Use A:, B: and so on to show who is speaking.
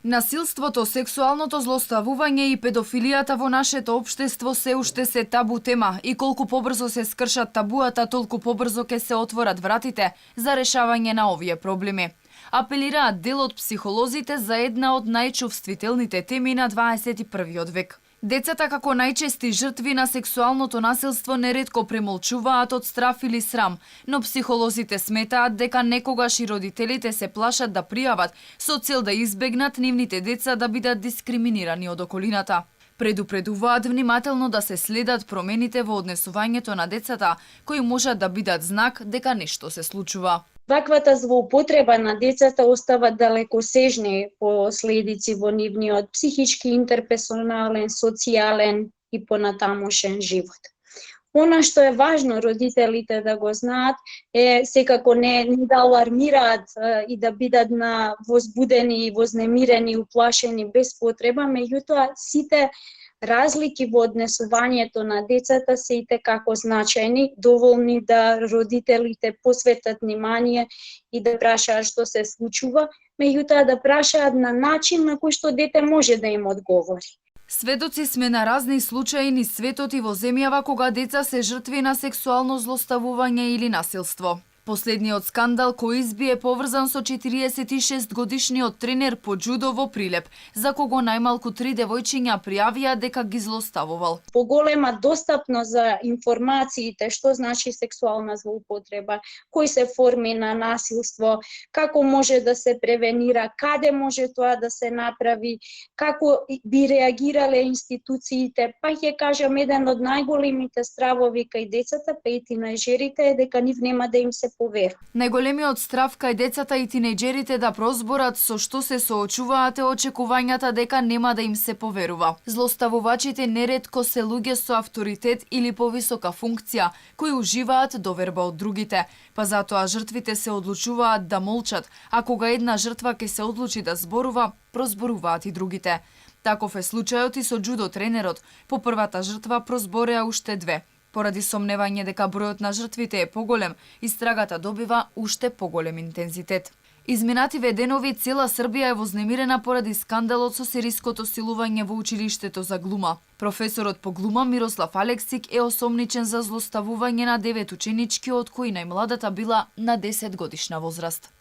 A: Насилството, сексуалното злоставување и педофилијата во нашето општество се уште се табу тема и колку побрзо се скршат табуата, толку побрзо ќе се отворат вратите за решавање на овие проблеми. Апелираат дел од психолозите за една од најчувствителните теми на 21. век. Децата како најчести жртви на сексуалното насилство неретко премолчуваат од страф или срам, но психолозите сметаат дека некогаш и родителите се плашат да пријават со цел да избегнат нивните деца да бидат дискриминирани од околината. Предупредуваат внимателно да се следат промените во однесувањето на децата, кои можат да бидат знак дека нешто се случува.
B: Ваквата злоупотреба на децата остава далекосежни последици во нивниот психички, интерперсонален, социјален и понатамошен живот. Она што е важно родителите да го знаат е секако не да алармираат и да бидат возбудени, вознемирени, уплашени без потреба, меѓутоа сите разлики во однесувањето на децата се итекако значајни, доволни да родителите посветат внимание и да прашаат што се случува, меѓутоа да прашаат на начин на кој што дете може да им одговори.
A: Сведоци сме на разни случаи низ светот и во земјава кога деца се жртви на сексуално злоставување или насилство. Последниот скандал кој избие поврзан со 46 годишниот тренер по џудо во Прилеп, за кого најмалку 3 девојчиња пријавија дека ги злоставувал.
B: Поголема достапност за информациите што значи сексуална злоупотреба, кои се форми на насилство, како може да се превенира, каде може тоа да се направи, како би реагирале институциите, па ќе кажам еден од најголемите стравови кај децата, па и тинејџерите е дека нив нема да им се поверува.
A: Најголемиот страв кај децата и тинејџерите да прозборат со што се соочуваат е очекувањата дека нема да им се поверува. Злоставувачите неретко се луѓе со авторитет или повисока функција, кои уживаат доверба од другите, па затоа жртвите се одлучуваат да молчат, а кога една жртва ќе се одлучи да зборува, прозборуваат и другите. Таков е случајот и со џудо тренерот. По првата жртва прозбореа уште две. Поради сомневање дека бројот на жртвите е поголем, истрагата добива уште поголем интензитет. Изминативе денови цела Србија е вознемирена поради скандалот со сериското силување во училиштето за глума. Професорот по глума Мирослав Алексик е осомничен за злоставување на 9 ученички, од кои најмладата била на 10 годишна возраст.